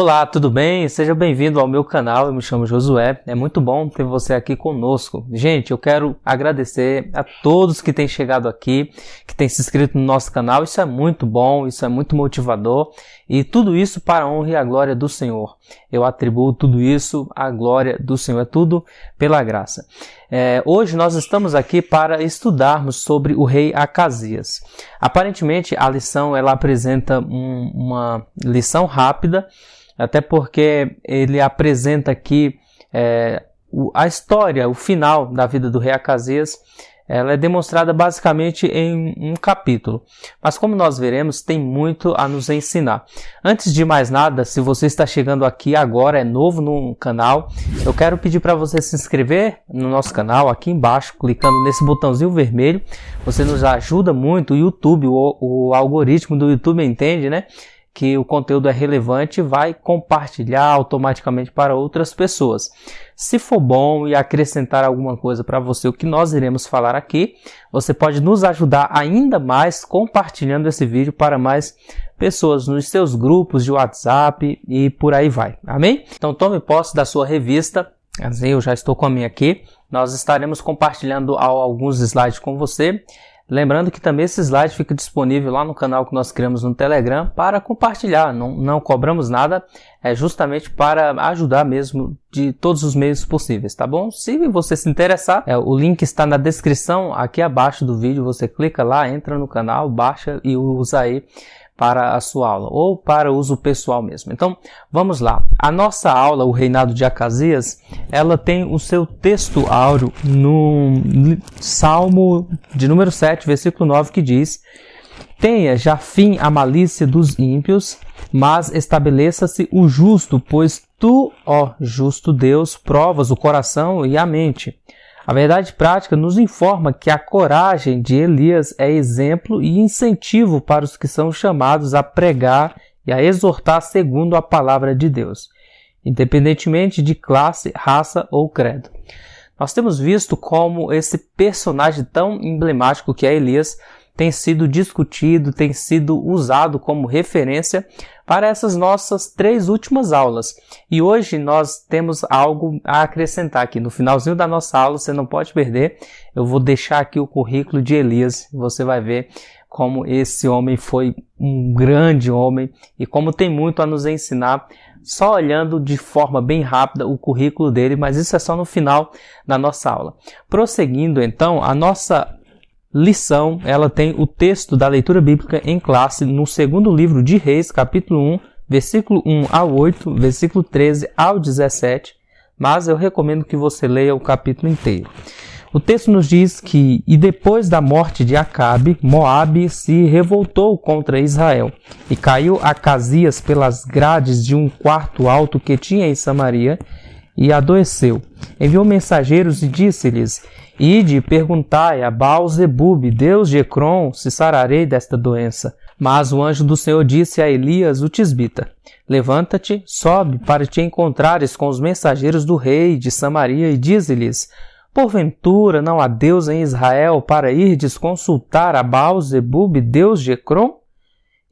Olá, tudo bem? Seja bem-vindo ao meu canal, eu me chamo Josué, é muito bom ter você aqui conosco. Gente, eu quero agradecer a todos que têm chegado aqui, que têm se inscrito no nosso canal, isso é muito bom, isso é muito motivador e tudo isso para a honra e a glória do Senhor. Eu atribuo tudo isso à glória do Senhor, é tudo pela graça. Hoje nós estamos aqui para estudarmos sobre o rei Acasias. Aparentemente a lição ela apresenta uma lição rápida, até porque ele apresenta aqui a história, o final da vida do rei Acasias. Ela é demonstrada basicamente em um capítulo, mas como nós veremos, tem muito a nos ensinar. Antes de mais nada, se você está chegando aqui agora, é novo no canal, eu quero pedir para você se inscrever no nosso canal, aqui embaixo, clicando nesse botãozinho vermelho. Você nos ajuda muito, o YouTube, o algoritmo do YouTube entende, né? Que o conteúdo é relevante, vai compartilhar automaticamente para outras pessoas. Se for bom e acrescentar alguma coisa para você, o que nós iremos falar aqui, você pode nos ajudar ainda mais compartilhando esse vídeo para mais pessoas nos seus grupos de WhatsApp e por aí vai. Amém? Então tome posse da sua revista. Assim, eu já estou com a minha aqui. Nós estaremos compartilhando alguns slides com você. Lembrando que também esse slide fica disponível lá no canal que nós criamos no Telegram para compartilhar, não cobramos nada, é justamente para ajudar mesmo de todos os meios possíveis, tá bom? Se você se interessar, o link está na descrição aqui abaixo do vídeo, você clica lá, entra no canal, baixa e usa aí para a sua aula, ou para uso pessoal mesmo. Então, vamos lá. A nossa aula, o reinado de Acasias, ela tem o seu texto áureo no Salmo de número 7, versículo 9, que diz: "Tenha já fim a malícia dos ímpios, mas estabeleça-se o justo, pois tu, ó justo Deus, provas o coração e a mente." A verdade prática nos informa que a coragem de Elias é exemplo e incentivo para os que são chamados a pregar e a exortar segundo a palavra de Deus, independentemente de classe, raça ou credo. Nós temos visto como esse personagem tão emblemático que é Elias tem sido discutido, tem sido usado como referência para essas nossas 3 últimas aulas. E hoje nós temos algo a acrescentar aqui. No finalzinho da nossa aula, você não pode perder, eu vou deixar aqui o currículo de Elias. Você vai ver como esse homem foi um grande homem e como tem muito a nos ensinar, só olhando de forma bem rápida o currículo dele, mas isso é só no final da nossa aula. Prosseguindo então, a nossa lição, ela tem o texto da leitura bíblica em classe no segundo livro de Reis, capítulo 1, versículo 1 ao 8, versículo 13 ao 17, mas eu recomendo que você leia o capítulo inteiro. O texto nos diz que, e depois da morte de Acabe, Moabe se revoltou contra Israel, e caiu Acasias pelas grades de um quarto alto que tinha em Samaria, e adoeceu. Enviou mensageiros e disse-lhes: "Ide, perguntai a Baal-zebub, deus de Ecrom, se sararei desta doença." Mas o anjo do Senhor disse a Elias, o tisbita: "Levanta-te, sobe, para te encontrares com os mensageiros do rei de Samaria, e dize-lhes: Porventura não há Deus em Israel para irdes consultar a Baal-zebub, deus de Ecrom?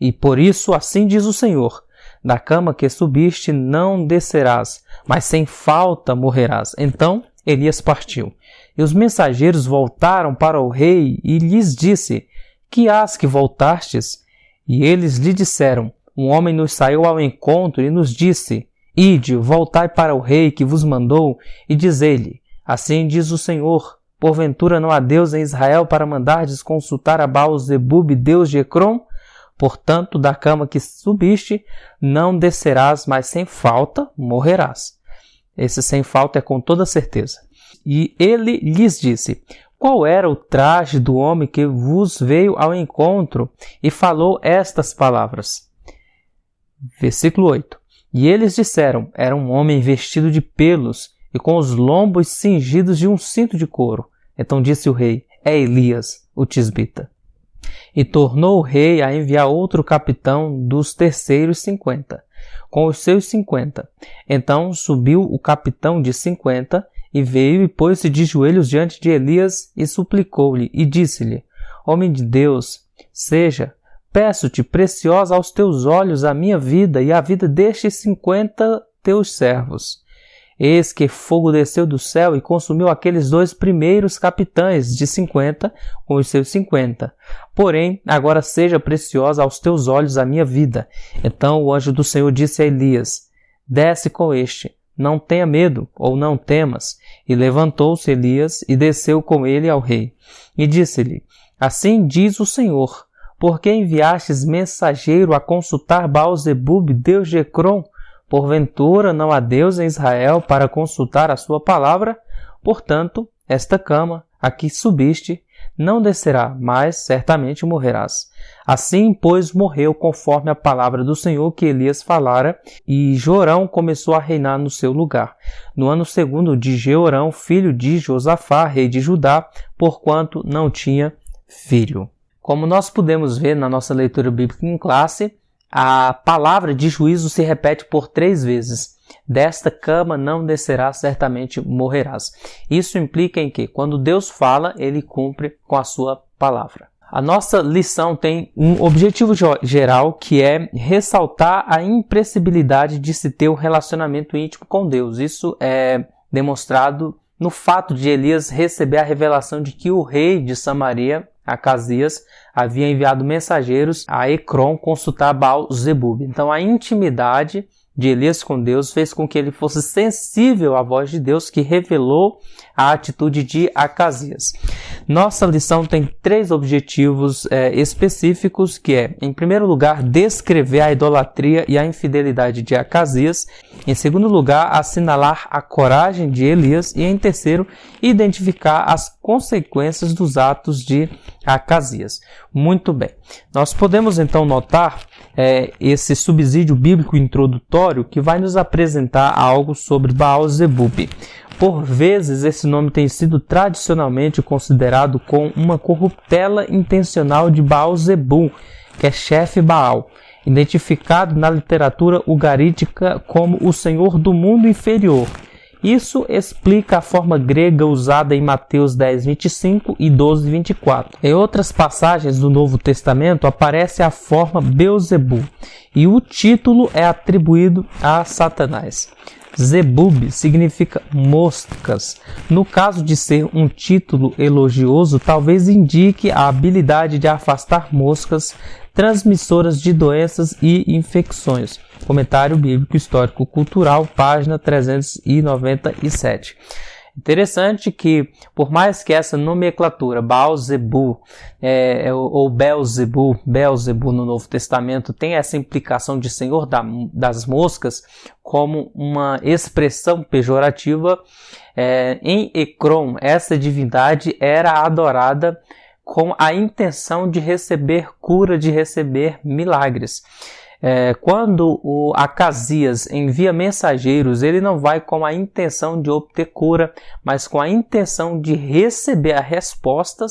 E por isso assim diz o Senhor: da cama que subiste não descerás, mas sem falta morrerás." Então Elias partiu. E os mensageiros voltaram para o rei e lhes disse: "Que hás que voltastes?" E eles lhe disseram: "Um homem nos saiu ao encontro e nos disse: Ide, voltai para o rei que vos mandou, e dizei-lhe: Assim diz o Senhor: Porventura não há Deus em Israel para mandardes consultar a Baal-zebub, deus de Ecrom? Portanto, da cama que subiste não descerás, mas sem falta morrerás." Esse sem falta é com toda certeza. E ele lhes disse: "Qual era o traje do homem que vos veio ao encontro e falou estas palavras?" Versículo 8. E eles disseram: "Era um homem vestido de pelos e com os lombos cingidos de um cinto de couro." Então disse o rei: "É Elias, o tisbita." E tornou o rei a enviar outro capitão dos terceiros 50, com os seus 50. Então subiu o capitão de 50 e veio e pôs-se de joelhos diante de Elias e suplicou-lhe e disse-lhe: "Homem de Deus, seja peço-te, preciosa aos teus olhos a minha vida e a vida destes 50 teus servos. Eis que fogo desceu do céu e consumiu aqueles 2 primeiros capitães de 50 com os seus 50. Porém, agora seja preciosa aos teus olhos a minha vida. Então o anjo do Senhor disse a Elias, desce com este, não tenha medo, ou não temas. E levantou-se Elias e desceu com ele ao rei. E disse-lhe, assim diz o Senhor, por que enviastes mensageiro a consultar Baal-zebub, deus de Ecrom? Porventura não há Deus em Israel para consultar a sua palavra? Portanto, esta cama, a que subiste, não descerá, mas certamente morrerás. Assim, pois, morreu conforme a palavra do Senhor que Elias falara, e Jorão começou a reinar no seu lugar. No ano 2º de Jeorão, filho de Josafá, rei de Judá, porquanto não tinha filho. Como nós podemos ver na nossa leitura bíblica em classe, a palavra de juízo se repete por 3 vezes. Desta cama não descerás, certamente morrerás. Isso implica em que, quando Deus fala, Ele cumpre com a sua palavra. A nossa lição tem um objetivo geral, que é ressaltar a imprescindibilidade de se ter um relacionamento íntimo com Deus. Isso é demonstrado no fato de Elias receber a revelação de que o rei de Samaria, Acasias, havia enviado mensageiros a Ecrom consultar Baal-zebub. Então a intimidade de Elias com Deus fez com que ele fosse sensível à voz de Deus, que revelou a atitude de Acasias. Nossa lição tem 3 objetivos específicos, que é, em primeiro lugar, descrever a idolatria e a infidelidade de Acasias. Em segundo lugar, assinalar a coragem de Elias. E em terceiro, identificar as consequências dos atos de Acasias. Muito bem. Nós podemos então notar esse subsídio bíblico introdutório que vai nos apresentar algo sobre Baal-zebub. Por vezes, esse nome tem sido tradicionalmente considerado como uma corruptela intencional de Baal-zebub, que é chefe Baal, identificado na literatura ugarítica como o senhor do mundo inferior. Isso explica a forma grega usada em Mateus 10:25 e 12:24. Em outras passagens do Novo Testamento aparece a forma Beelzebub, e o título é atribuído a Satanás. Zebub significa moscas. No caso de ser um título elogioso, talvez indique a habilidade de afastar moscas transmissoras de doenças e infecções. Comentário Bíblico Histórico Cultural, página 397. Interessante que, por mais que essa nomenclatura, Baal-zebub, ou Beelzebub no Novo Testamento, tenha essa implicação de senhor das moscas, como uma expressão pejorativa, em Ecrom, essa divindade era adorada com a intenção de receber cura, de receber milagres. Quando o Acasias envia mensageiros, ele não vai com a intenção de obter cura, mas com a intenção de receber a resposta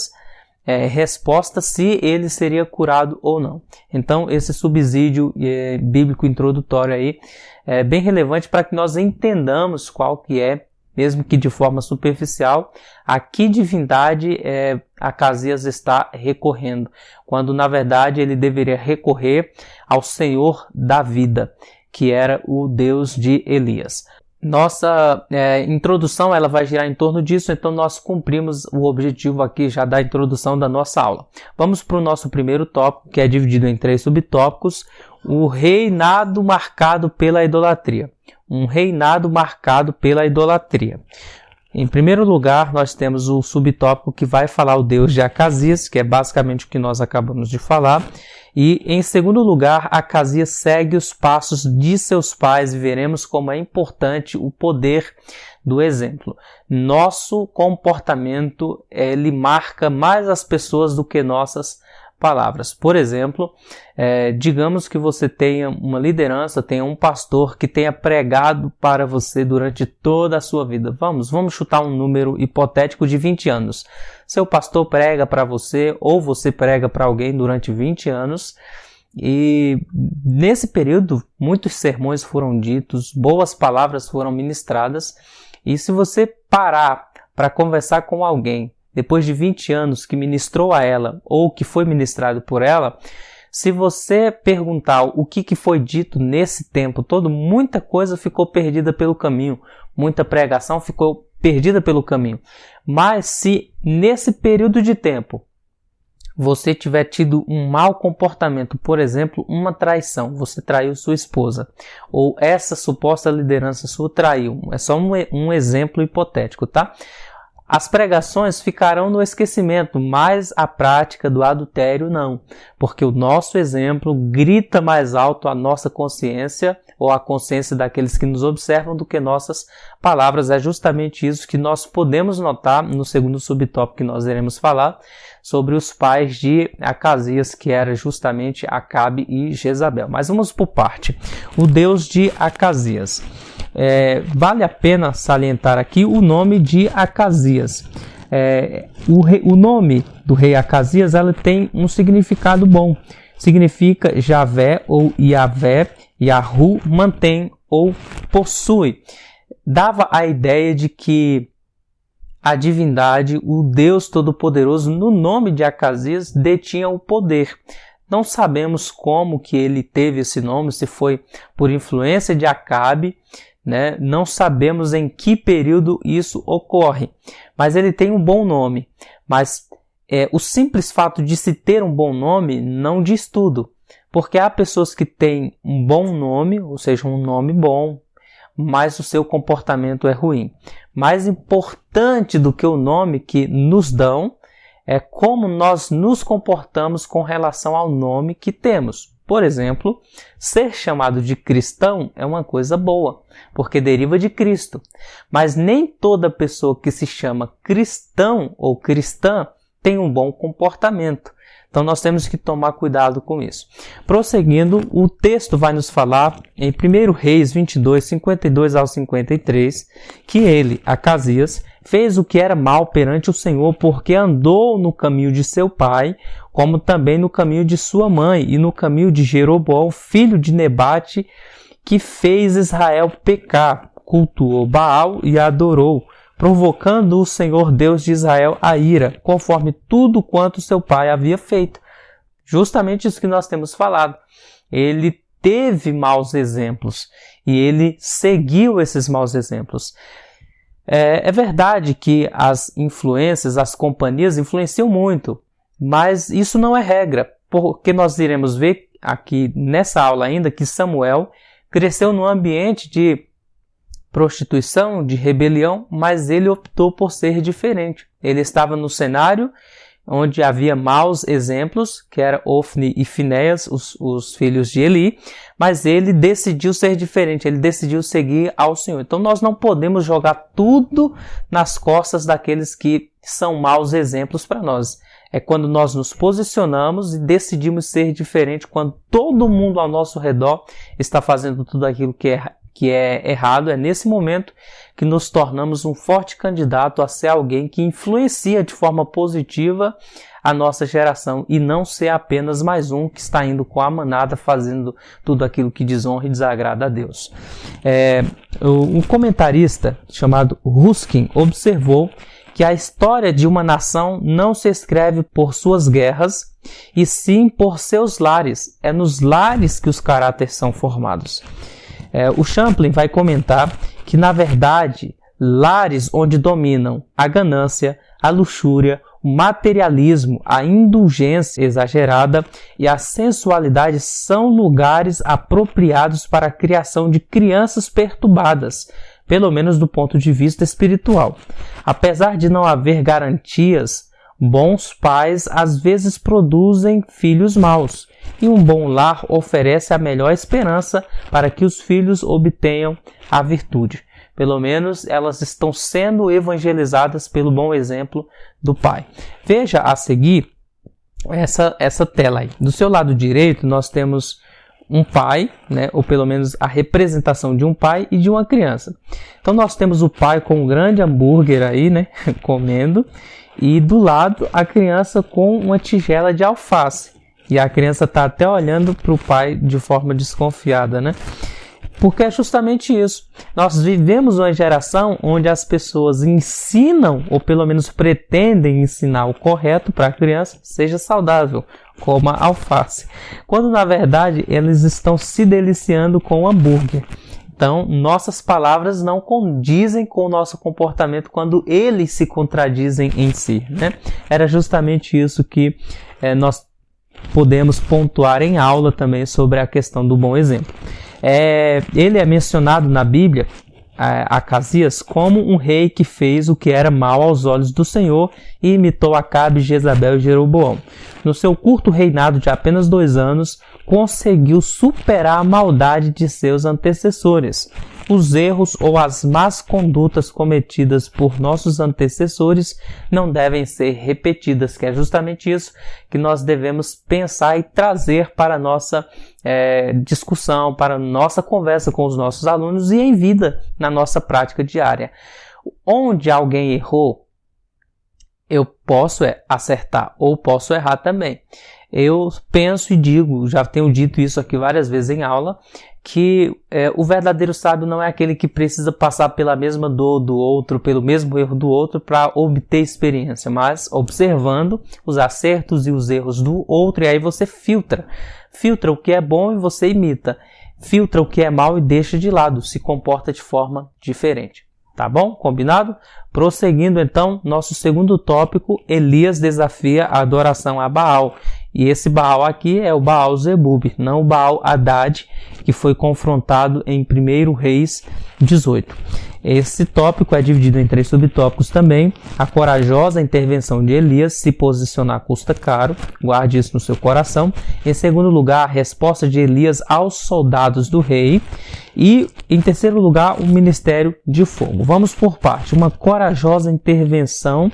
se ele seria curado ou não. Então, esse subsídio bíblico introdutório aí é bem relevante para que nós entendamos qual que é, mesmo que de forma superficial, a que divindade Acasias está recorrendo, quando na verdade ele deveria recorrer ao Senhor da vida, que era o Deus de Elias. Nossa introdução ela vai girar em torno disso, então nós cumprimos o objetivo aqui já da introdução da nossa aula. Vamos para o nosso primeiro tópico, que é dividido em 3 subtópicos: o reinado marcado pela idolatria. Um reinado marcado pela idolatria. Em primeiro lugar, nós temos o subtópico que vai falar o Deus de Acasias, que é basicamente o que nós acabamos de falar. E, em segundo lugar, Acasias segue os passos de seus pais e veremos como é importante o poder do exemplo. Nosso comportamento, ele marca mais as pessoas do que nossas palavras. Por exemplo, digamos que você tenha uma liderança, tenha um pastor que tenha pregado para você durante toda a sua vida. Vamos chutar um número hipotético de 20 anos. Seu pastor prega para você ou você prega para alguém durante 20 anos e nesse período muitos sermões foram ditos, boas palavras foram ministradas, e se você parar para conversar com alguém depois de 20 anos que ministrou a ela ou que foi ministrado por ela, Se você perguntar o que foi dito nesse tempo todo, muita coisa ficou perdida pelo caminho, muita pregação ficou perdida pelo caminho. Mas se nesse período de tempo você tiver tido um mau comportamento, por exemplo, uma traição, você traiu sua esposa, ou essa suposta liderança sua traiu, é só um exemplo hipotético, tá? As pregações ficarão no esquecimento, mas a prática do adultério não, porque o nosso exemplo grita mais alto a nossa consciência ou a consciência daqueles que nos observam do que nossas palavras. É justamente isso que nós podemos notar no segundo subtópico que nós iremos falar sobre os pais de Acasias, que era justamente Acabe e Jezabel. Mas vamos por parte. O Deus de Acasias. Vale a pena salientar aqui o nome de Acasias. O nome do rei Acasias ela tem um significado bom. Significa Javé ou Yavé, Yahu mantém ou possui. Dava a ideia de que a divindade, o Deus Todo-Poderoso, no nome de Acasias, detinha o poder. Não sabemos como que ele teve esse nome, se foi por influência de Acabe, né? Não sabemos em que período isso ocorre, mas ele tem um bom nome. Mas o simples fato de se ter um bom nome não diz tudo, porque há pessoas que têm um bom nome, ou seja, um nome bom, mas o seu comportamento é ruim. Mais importante do que o nome que nos dão é como nós nos comportamos com relação ao nome que temos. Por exemplo, ser chamado de cristão é uma coisa boa, porque deriva de Cristo. Mas nem toda pessoa que se chama cristão ou cristã tem um bom comportamento. Então nós temos que tomar cuidado com isso. Prosseguindo, o texto vai nos falar em 1 Reis 22, 52 ao 53, que ele, Acasias, fez o que era mal perante o Senhor, porque andou no caminho de seu pai, como também no caminho de sua mãe, e no caminho de Jeroboão, filho de Nebate, que fez Israel pecar, cultuou Baal e adorou, provocando o Senhor Deus de Israel a ira, conforme tudo quanto seu pai havia feito. Justamente isso que nós temos falado. Ele teve maus exemplos e ele seguiu esses maus exemplos. É verdade que as influências, as companhias influenciam muito, mas isso não é regra, porque nós iremos ver aqui nessa aula ainda que Samuel cresceu num ambiente de prostituição, de rebelião, mas ele optou por ser diferente. Ele estava no cenário onde havia maus exemplos, que era Ofni e Finéias, os filhos de Eli, mas ele decidiu ser diferente, ele decidiu seguir ao Senhor. Então nós não podemos jogar tudo nas costas daqueles que são maus exemplos para nós. É quando nós nos posicionamos e decidimos ser diferente, quando todo mundo ao nosso redor está fazendo tudo aquilo que é errado. É nesse momento que nos tornamos um forte candidato a ser alguém que influencia de forma positiva a nossa geração e não ser apenas mais um que está indo com a manada fazendo tudo aquilo que desonra e desagrada a Deus. Um comentarista chamado Ruskin observou que a história de uma nação não se escreve por suas guerras, e sim por seus lares. É nos lares que os caráteres são formados. O Champlin vai comentar que, na verdade, lares onde dominam a ganância, a luxúria, o materialismo, a indulgência exagerada e a sensualidade são lugares apropriados para a criação de crianças perturbadas, pelo menos do ponto de vista espiritual. Apesar de não haver garantias, bons pais às vezes produzem filhos maus, e um bom lar oferece a melhor esperança para que os filhos obtenham a virtude. Pelo menos elas estão sendo evangelizadas pelo bom exemplo do pai. Veja a seguir essa tela aí. Do seu lado direito nós temos um pai, né, ou pelo menos a representação de um pai e de uma criança. Então nós temos o pai com um grande hambúrguer aí, né, comendo, e do lado a criança com uma tigela de alface. E a criança está até olhando para o pai de forma desconfiada, né? Porque é justamente isso. Nós vivemos uma geração onde as pessoas ensinam, ou pelo menos pretendem ensinar o correto para a criança, seja saudável. coma alface. Quando na verdade eles estão se deliciando com o hambúrguer. Então, nossas palavras não condizem com o nosso comportamento quando eles se contradizem em si, né? Era justamente isso que nós podemos pontuar em aula também sobre a questão do bom exemplo. Ele é mencionado na Bíblia, Acasias, como um rei que fez o que era mal aos olhos do Senhor e imitou Acabe, Jezabel e Jeroboão. No seu curto reinado de apenas 2 anos, conseguiu superar a maldade de seus antecessores. Os erros ou as más condutas cometidas por nossos antecessores não devem ser repetidas, que é justamente isso que nós devemos pensar e trazer para a nossa discussão, para a nossa conversa com os nossos alunos e em vida, na nossa prática diária. Onde alguém errou, eu posso acertar ou posso errar também. Eu penso e digo, já tenho dito isso aqui várias vezes em aula, que o verdadeiro sábio não é aquele que precisa passar pela mesma dor do outro, pelo mesmo erro do outro para obter experiência, mas observando os acertos e os erros do outro, e aí você filtra o que é bom e você imita, filtra o que é mal e deixa de lado, se comporta de forma diferente. Tá bom? Combinado? Prosseguindo então, nosso segundo tópico, Elias desafia a adoração a Baal. E esse Baal aqui é o Baal Zebub, não o Baal Haddad, que foi confrontado em 1 Reis 18. Esse tópico é dividido em 3 subtópicos também. A corajosa intervenção de Elias, se posicionar custa caro, guarde isso no seu coração. Em segundo lugar, a resposta de Elias aos soldados do rei. E, em terceiro lugar, o ministério de fogo. Vamos por parte. Uma corajosa intervenção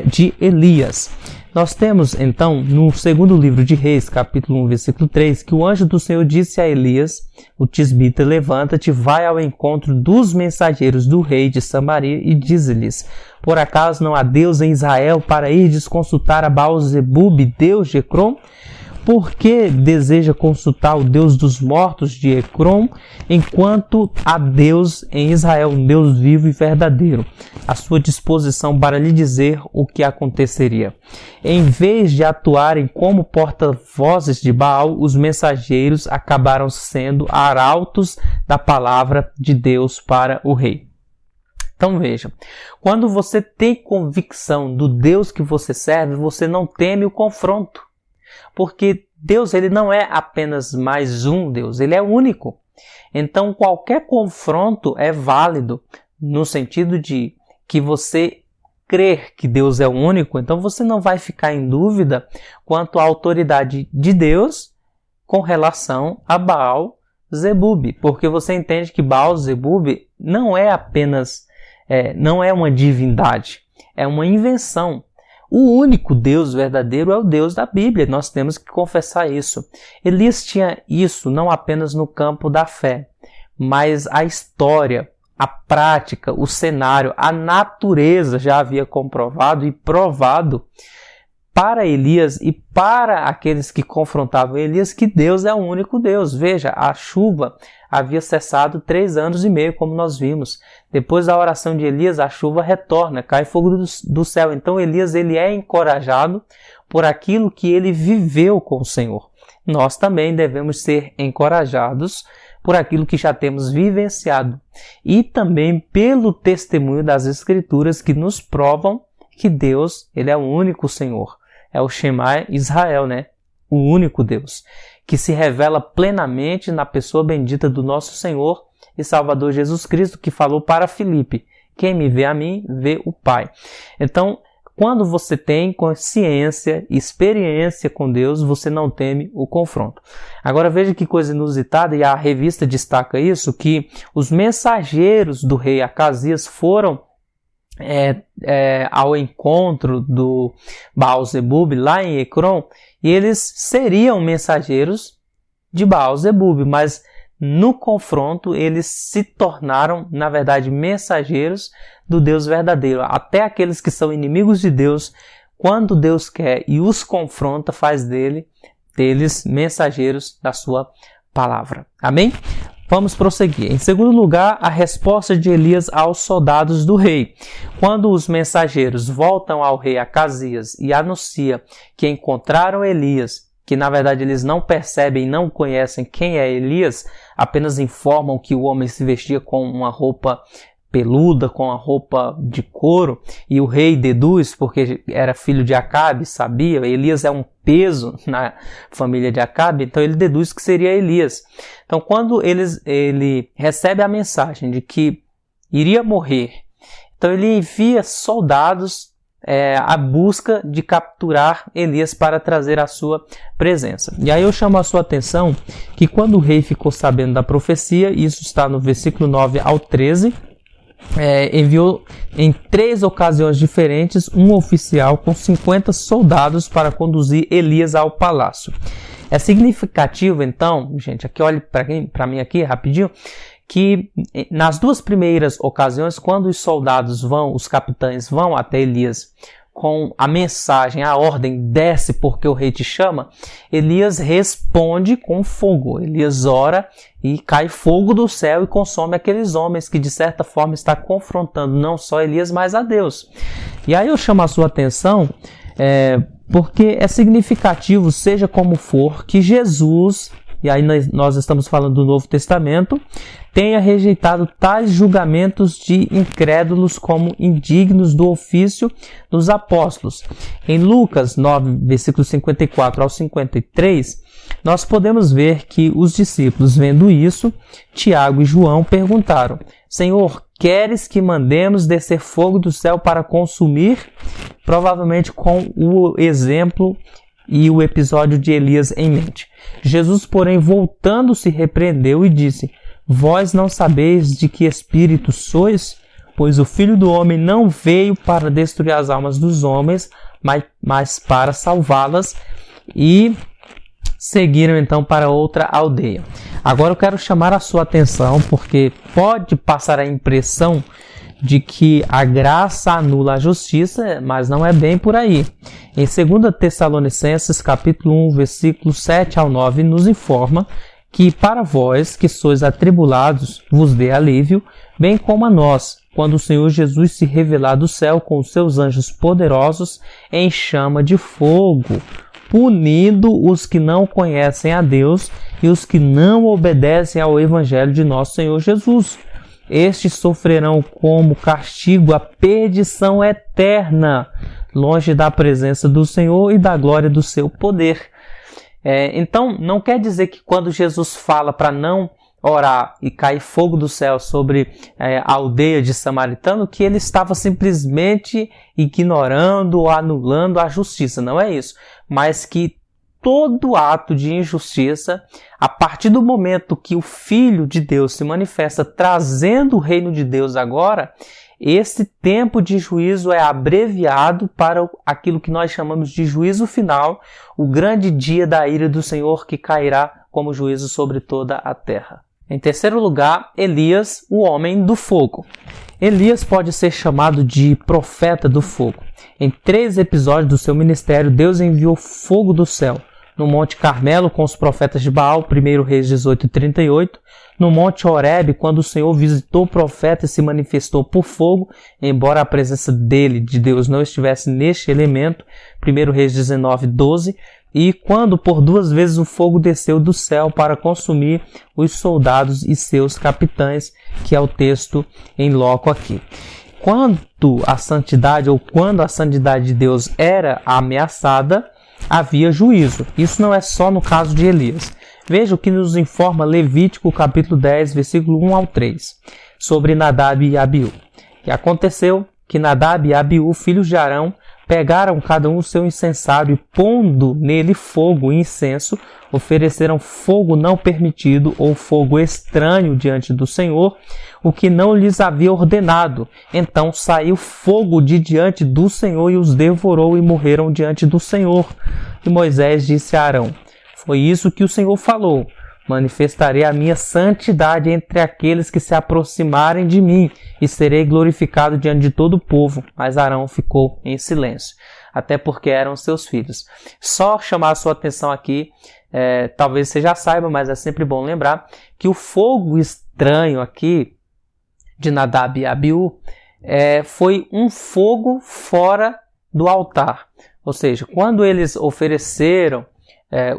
de Elias. Nós temos, então, no segundo livro de Reis, capítulo 1, versículo 3, que o anjo do Senhor disse a Elias, o tisbita, levanta-te, vai ao encontro dos mensageiros do rei de Samaria e diz-lhes, por acaso não há Deus em Israel para irdes consultar a Baal-zebub, Deus de Ecrom? Por que deseja consultar o Deus dos mortos de Ecrom, enquanto há Deus em Israel, um Deus vivo e verdadeiro, à sua disposição para lhe dizer o que aconteceria? Em vez de atuarem como porta-vozes de Baal, os mensageiros acabaram sendo arautos da palavra de Deus para o rei. Então veja, quando você tem convicção do Deus que você serve, você não teme o confronto. Porque Deus, ele não é apenas mais um Deus, ele é único. Então qualquer confronto é válido no sentido de que você crer que Deus é o único, então você não vai ficar em dúvida quanto à autoridade de Deus com relação a Baal-zebub, porque você entende que Baal-zebub não é apenas, não é uma divindade, é uma invenção. O único Deus verdadeiro é o Deus da Bíblia, nós temos que confessar isso. Elias tinha isso não apenas no campo da fé, mas a história, a prática, o cenário, a natureza já havia comprovado e provado para Elias e para aqueles que confrontavam Elias que Deus é o único Deus. Veja, a chuva havia cessado 3 anos e meio, como nós vimos. Depois da oração de Elias, a chuva retorna, cai fogo do céu. Então Elias ele é encorajado por aquilo que ele viveu com o Senhor. Nós também devemos ser encorajados por aquilo que já temos vivenciado e também pelo testemunho das Escrituras que nos provam que Deus ele é o único Senhor. É o Shema Israel, né? O único Deus, que se revela plenamente na pessoa bendita do nosso Senhor e Salvador Jesus Cristo, que falou para Filipe, quem me vê a mim, vê o Pai. Então, quando você tem consciência, experiência com Deus, você não teme o confronto. Agora veja que coisa inusitada, e a revista destaca isso, que os mensageiros do rei Acasias foram ao encontro do Baal-zebub lá em Ecrom, e eles seriam mensageiros de Baal-zebub, mas no confronto eles se tornaram, na verdade, mensageiros do Deus verdadeiro. Até aqueles que são inimigos de Deus, quando Deus quer e os confronta, faz deles mensageiros da sua palavra. Amém? Vamos prosseguir. Em segundo lugar, a resposta de Elias aos soldados do rei. Quando os mensageiros voltam ao rei Acasias e anunciam que encontraram Elias que na verdade eles não percebem, não conhecem quem é Elias, apenas informam que o homem se vestia com uma roupa peluda, com a roupa de couro, e o rei deduz, porque era filho de Acabe, sabia, Elias é um peso na família de Acabe, então ele deduz que seria Elias. Então quando ele recebe a mensagem de que iria morrer, então ele envia soldados à busca de capturar Elias para trazer a sua presença. E aí eu chamo a sua atenção que quando o rei ficou sabendo da profecia, isso está no versículo 9 ao 13, enviou em 3 ocasiões diferentes um oficial com 50 soldados para conduzir Elias ao palácio. É significativo, então, gente, aqui olhe para mim aqui rapidinho, que nas 2 primeiras ocasiões, quando os soldados os capitães vão até Elias com a mensagem, a ordem, desce porque o rei te chama, Elias responde com fogo. Elias ora e cai fogo do céu e consome aqueles homens que de certa forma está confrontando não só Elias, mas a Deus. E aí eu chamo a sua atenção porque é significativo, seja como for, que Jesus, e aí nós estamos falando do Novo Testamento, tenha rejeitado tais julgamentos de incrédulos como indignos do ofício dos apóstolos. Em Lucas 9, versículos 54 ao 53, nós podemos ver que os discípulos, vendo isso, Tiago e João perguntaram: Senhor, queres que mandemos descer fogo do céu para consumir? Provavelmente com o exemplo e o episódio de Elias em mente. Jesus, porém, voltando-se, repreendeu e disse: Vós não sabeis de que espírito sois? Pois o Filho do Homem não veio para destruir as almas dos homens, mas para salvá-las. E seguiram então para outra aldeia. Agora eu quero chamar a sua atenção, porque pode passar a impressão de que a graça anula a justiça, mas não é bem por aí. Em 2 Tessalonicenses, capítulo 1, versículos 7 ao 9, nos informa que para vós, que sois atribulados, vos dê alívio, bem como a nós, quando o Senhor Jesus se revelar do céu com os seus anjos poderosos em chama de fogo, punindo os que não conhecem a Deus e os que não obedecem ao Evangelho de nosso Senhor Jesus. Estes sofrerão como castigo a perdição eterna, longe da presença do Senhor e da glória do seu poder. Então, não quer dizer que quando Jesus fala para não orar e cair fogo do céu sobre a aldeia de Samaritano, que ele estava simplesmente ignorando ou anulando a justiça. Não é isso. Mas que todo ato de injustiça, a partir do momento que o Filho de Deus se manifesta trazendo o reino de Deus agora, esse tempo de juízo é abreviado para aquilo que nós chamamos de juízo final, o grande dia da ira do Senhor que cairá como juízo sobre toda a terra. Em terceiro lugar, Elias, o homem do fogo. Elias pode ser chamado de profeta do fogo. Em 3 episódios do seu ministério, Deus enviou fogo do céu. No Monte Carmelo, com os profetas de Baal, 1 Reis 18:38. No Monte Horebe, quando o Senhor visitou o profeta e se manifestou por fogo, embora a presença dele, de Deus, não estivesse neste elemento, 1 Reis 19:12. E quando por 2 vezes o fogo desceu do céu para consumir os soldados e seus capitães, que é o texto em loco aqui. Quando a santidade de Deus era ameaçada, havia juízo. Isso não é só no caso de Elias. Veja o que nos informa Levítico capítulo 10, versículo 1 ao 3, sobre Nadab e Abiú. E aconteceu que Nadab e Abiú, filhos de Arão, pegaram cada um o seu incensário e, pondo nele fogo e incenso, ofereceram fogo não permitido ou fogo estranho diante do Senhor, o que não lhes havia ordenado. Então saiu fogo de diante do Senhor e os devorou e morreram diante do Senhor. E Moisés disse a Arão: Foi isso que o Senhor falou: manifestarei a minha santidade entre aqueles que se aproximarem de mim e serei glorificado diante de todo o povo. Mas Arão ficou em silêncio, até porque eram seus filhos. Só chamar a sua atenção aqui, talvez você já saiba, mas é sempre bom lembrar, que o fogo estranho aqui de Nadab e Abiú foi um fogo fora do altar. Ou seja, quando eles ofereceram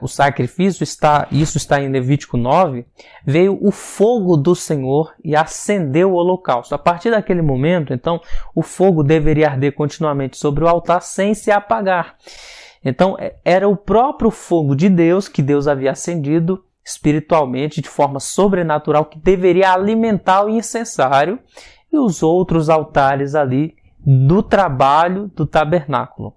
o sacrifício, isso está em Levítico 9, veio o fogo do Senhor e acendeu o holocausto. A partir daquele momento, então, o fogo deveria arder continuamente sobre o altar sem se apagar. Então, era o próprio fogo de Deus, que Deus havia acendido espiritualmente, de forma sobrenatural, que deveria alimentar o incensário e os outros altares ali do trabalho do tabernáculo.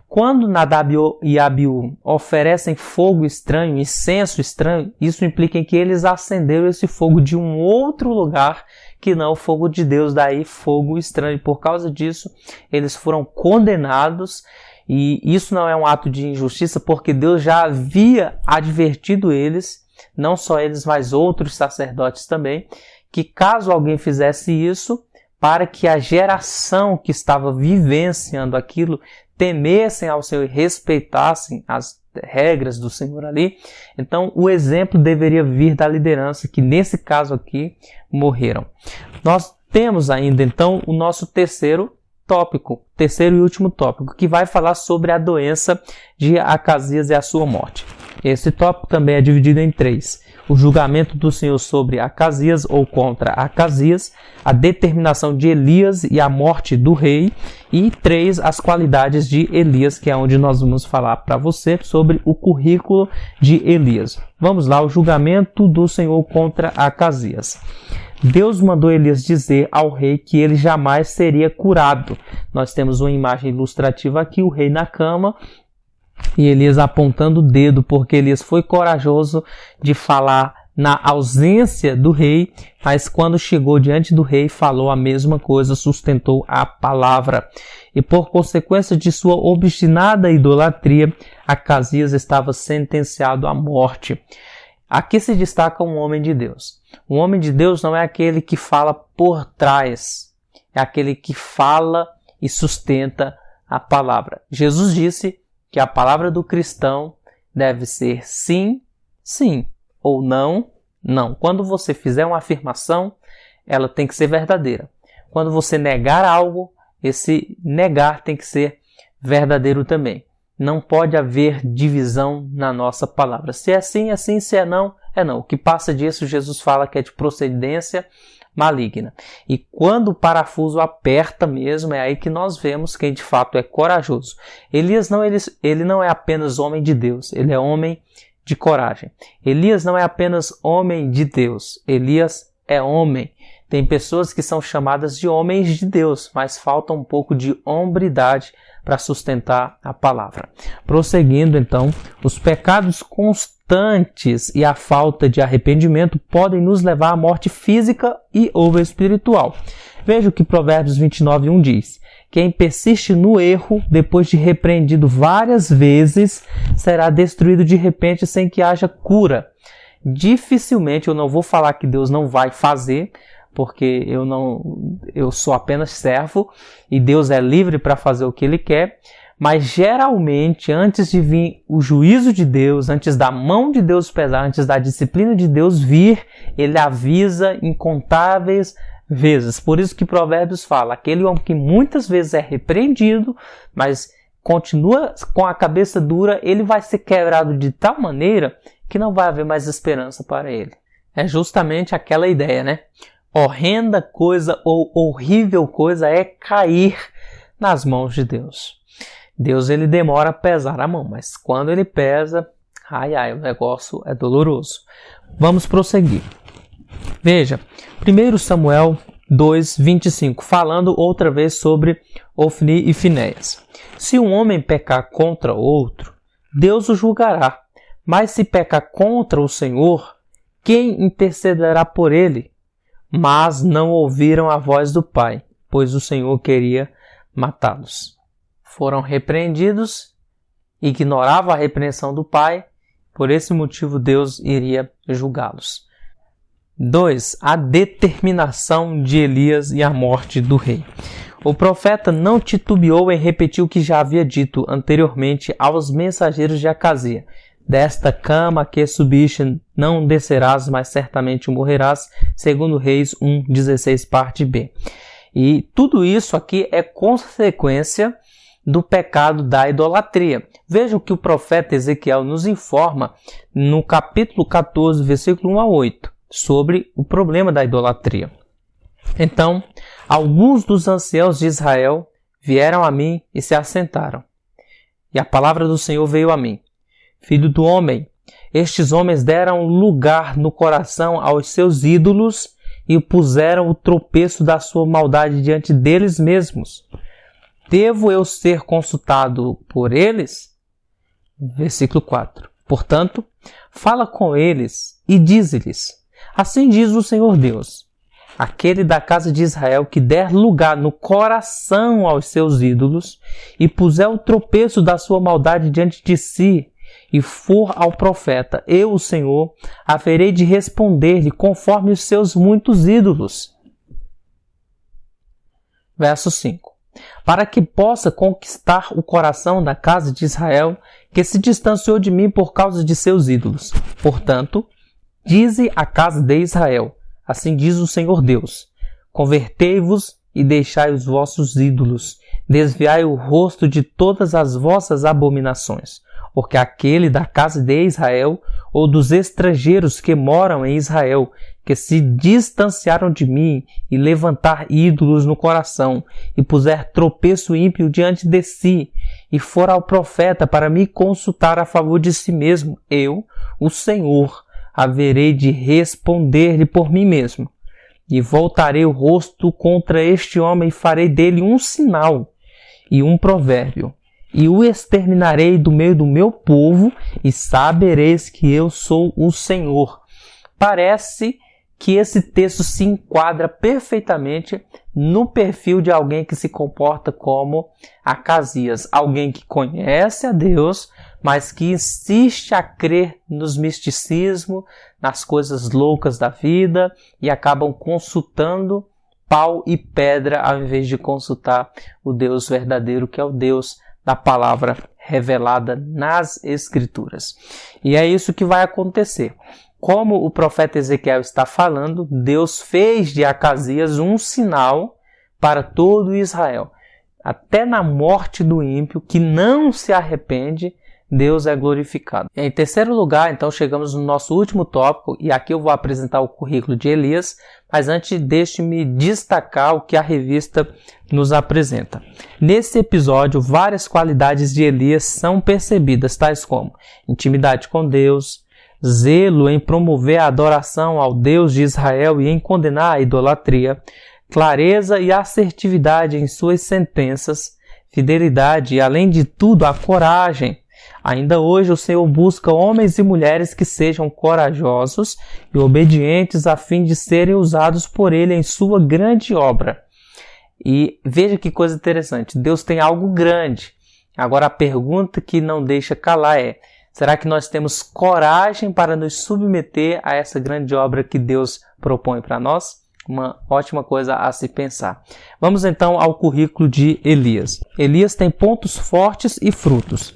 Quando Nadab e Abiú oferecem fogo estranho, incenso estranho, isso implica em que eles acenderam esse fogo de um outro lugar que não o fogo de Deus, daí fogo estranho. Por causa disso, eles foram condenados, e isso não é um ato de injustiça, porque Deus já havia advertido eles, não só eles, mas outros sacerdotes também, que caso alguém fizesse isso, para que a geração que estava vivenciando aquilo temessem ao Senhor e respeitassem as regras do Senhor ali, então o exemplo deveria vir da liderança, que nesse caso aqui morreram. Nós temos ainda então o nosso terceiro e último tópico, que vai falar sobre a doença de Acasias e a sua morte. Esse tópico também é dividido em 3. O julgamento do Senhor sobre Acasias ou contra Acasias, a determinação de Elias e a morte do rei, e 3, as qualidades de Elias, que é onde nós vamos falar para você sobre o currículo de Elias. Vamos lá, o julgamento do Senhor contra Acasias. Deus mandou Elias dizer ao rei que ele jamais seria curado. Nós temos uma imagem ilustrativa aqui, o rei na cama, e Elias apontando o dedo, porque Elias foi corajoso de falar na ausência do rei, mas quando chegou diante do rei, falou a mesma coisa, sustentou a palavra. E por consequência de sua obstinada idolatria, Acasias estava sentenciado à morte. Aqui se destaca um homem de Deus. Um homem de Deus não é aquele que fala por trás, é aquele que fala e sustenta a palavra. Jesus disse que a palavra do cristão deve ser sim, sim, ou não, não. Quando você fizer uma afirmação, ela tem que ser verdadeira. Quando você negar algo, esse negar tem que ser verdadeiro também. Não pode haver divisão na nossa palavra. Se é sim, é sim, se é não, é não. O que passa disso, Jesus fala que é de procedência maligna. E quando o parafuso aperta mesmo, é aí que nós vemos quem de fato é corajoso. Elias ele não é apenas homem de Deus, ele é homem de coragem. Elias não é apenas homem de Deus, Elias é homem. Tem pessoas que são chamadas de homens de Deus, mas falta um pouco de hombridade para sustentar a palavra. Prosseguindo então, os pecados constantes e a falta de arrependimento podem nos levar à morte física e ou espiritual. Veja o que Provérbios 29:1 diz. Quem persiste no erro, depois de repreendido várias vezes, será destruído de repente sem que haja cura. Dificilmente, eu não vou falar que Deus não vai fazer, porque eu sou apenas servo e Deus é livre para fazer o que Ele quer, mas geralmente antes de vir o juízo de Deus, antes da mão de Deus pesar, antes da disciplina de Deus vir, Ele avisa incontáveis vezes. Por isso que Provérbios fala, aquele homem que muitas vezes é repreendido, mas continua com a cabeça dura, ele vai ser quebrado de tal maneira que não vai haver mais esperança para ele. É justamente aquela ideia, né? Horrenda coisa ou horrível coisa é cair nas mãos de Deus. Deus ele demora a pesar a mão, mas quando ele pesa, o negócio é doloroso. Vamos prosseguir. Veja, 1 Samuel 2:25, falando outra vez sobre Ofni e Finéias. Se um homem pecar contra outro, Deus o julgará, mas se pecar contra o Senhor, quem intercederá por ele? Mas não ouviram a voz do pai, pois o Senhor queria matá-los. Foram repreendidos, ignoravam a repreensão do pai, por esse motivo Deus iria julgá-los. 2. A determinação de Elias e a morte do rei. O profeta não titubeou em repetir o que já havia dito anteriormente aos mensageiros de Acasias. Desta cama que subiste não descerás, mas certamente morrerás, segundo Reis 1:16, parte B. E tudo isso aqui é consequência do pecado da idolatria. Veja o que o profeta Ezequiel nos informa no capítulo 14, versículo 1 a 8, sobre o problema da idolatria. Então, alguns dos anciãos de Israel vieram a mim e se assentaram. E a palavra do Senhor veio a mim. Filho do homem, estes homens deram lugar no coração aos seus ídolos e puseram o tropeço da sua maldade diante deles mesmos. Devo eu ser consultado por eles? Versículo 4. Portanto, fala com eles e dize-lhes: assim diz o Senhor Deus, aquele da casa de Israel que der lugar no coração aos seus ídolos e puser o tropeço da sua maldade diante de si, e for ao profeta, eu, o Senhor, haverei de responder-lhe conforme os seus muitos ídolos. Verso 5. Para que possa conquistar o coração da casa de Israel, que se distanciou de mim por causa de seus ídolos. Portanto, dize à casa de Israel, assim diz o Senhor Deus, convertei-vos e deixai os vossos ídolos, desviai o rosto de todas as vossas abominações. Porque aquele da casa de Israel, ou dos estrangeiros que moram em Israel, que se distanciaram de mim e levantar ídolos no coração, e puser tropeço ímpio diante de si, e for ao profeta para me consultar a favor de si mesmo, eu, o Senhor, haverei de responder-lhe por mim mesmo. E voltarei o rosto contra este homem e farei dele um sinal e um provérbio. E o exterminarei do meio do meu povo, e sabereis que eu sou o Senhor. Parece que esse texto se enquadra perfeitamente no perfil de alguém que se comporta como Acasias. Alguém que conhece a Deus, mas que insiste a crer nos misticismos, nas coisas loucas da vida, e acabam consultando pau e pedra ao invés de consultar o Deus verdadeiro, que é o Deus da palavra revelada nas Escrituras. E é isso que vai acontecer. Como o profeta Ezequiel está falando, Deus fez de Acasias um sinal para todo Israel. Até na morte do ímpio, que não se arrepende, Deus é glorificado. Em terceiro lugar, então, chegamos no nosso último tópico, e aqui eu vou apresentar o currículo de Elias, mas antes deixe-me destacar o que a revista nos apresenta. Nesse episódio, várias qualidades de Elias são percebidas, tais como intimidade com Deus, zelo em promover a adoração ao Deus de Israel e em condenar a idolatria, clareza e assertividade em suas sentenças, fidelidade e, além de tudo, a coragem. Ainda hoje o Senhor busca homens e mulheres que sejam corajosos e obedientes a fim de serem usados por Ele em sua grande obra. E veja que coisa interessante, Deus tem algo grande. Agora a pergunta que não deixa calar é: será que nós temos coragem para nos submeter a essa grande obra que Deus propõe para nós? Uma ótima coisa a se pensar. Vamos então ao currículo de Elias. Elias tem pontos fortes e frutos.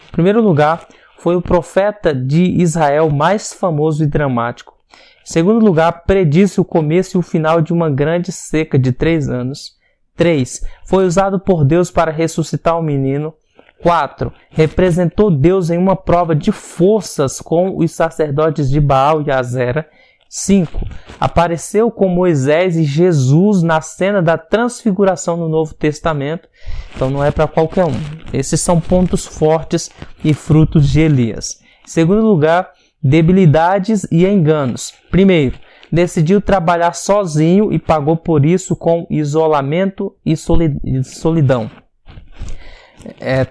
Em primeiro lugar, foi o profeta de Israel mais famoso e dramático. Em segundo lugar, predisse o começo e o final de uma grande seca de 3 anos. 3. Foi usado por Deus para ressuscitar um menino. 4. Representou Deus em uma prova de forças com os sacerdotes de Baal e Azera. 5. Apareceu com Moisés e Jesus na cena da transfiguração no Novo Testamento. Então não é para qualquer um. Esses são pontos fortes e frutos de Elias. Em segundo lugar, debilidades e enganos. Primeiro, decidiu trabalhar sozinho e pagou por isso com isolamento e solidão.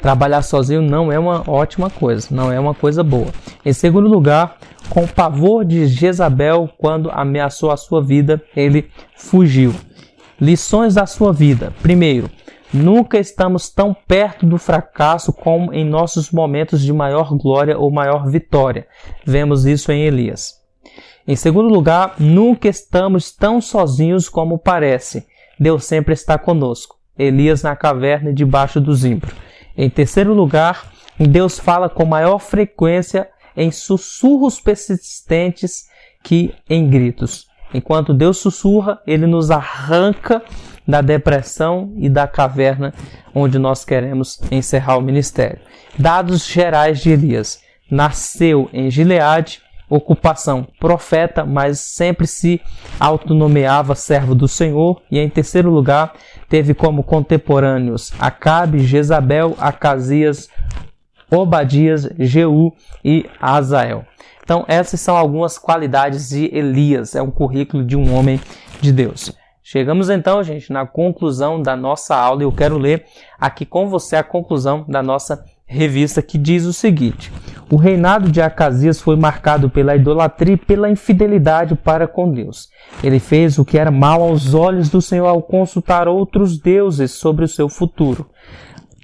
Trabalhar sozinho não é uma ótima coisa, não é uma coisa boa. Em segundo lugar, com o pavor de Jezabel, quando ameaçou a sua vida, ele fugiu. Lições da sua vida. Primeiro, nunca estamos tão perto do fracasso como em nossos momentos de maior glória ou maior vitória. Vemos isso em Elias. Em segundo lugar, nunca estamos tão sozinhos como parece. Deus sempre está conosco. Elias na caverna debaixo do zimbro. Em terceiro lugar, Deus fala com maior frequência em sussurros persistentes que em gritos. Enquanto Deus sussurra, Ele nos arranca da depressão e da caverna onde nós queremos encerrar o ministério. Dados gerais de Elias. Nasceu em Gileade, ocupação profeta, mas sempre se autonomeava servo do Senhor. E em terceiro lugar, teve como contemporâneos Acabe, Jezabel, Acasias, Obadias, Jeú e Azael. Então essas são algumas qualidades de Elias, é um currículo de um homem de Deus. Chegamos então, gente, na conclusão da nossa aula e eu quero ler aqui com você a conclusão da nossa revista que diz o seguinte: o reinado de Acasias foi marcado pela idolatria e pela infidelidade para com Deus. Ele fez o que era mal aos olhos do Senhor ao consultar outros deuses sobre o seu futuro.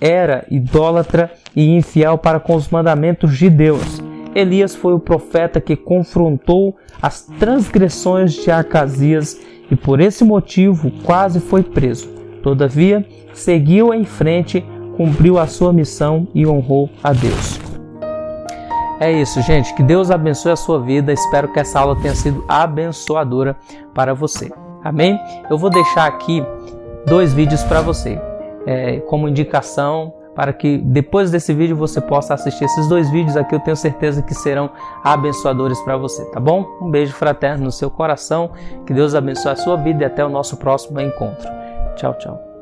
Era idólatra e infiel para com os mandamentos de Deus. Elias foi o profeta que confrontou as transgressões de Acasias e por esse motivo quase foi preso. Todavia, seguiu em frente, cumpriu a sua missão e honrou a Deus. É isso, gente. Que Deus abençoe a sua vida. Espero que essa aula tenha sido abençoadora para você. Amém? Eu vou deixar aqui 2 vídeos para você, como indicação, para que depois desse vídeo você possa assistir esses 2 vídeos aqui. Eu tenho certeza que serão abençoadores para você, tá bom? Um beijo fraterno no seu coração. Que Deus abençoe a sua vida e até o nosso próximo encontro. Tchau, tchau.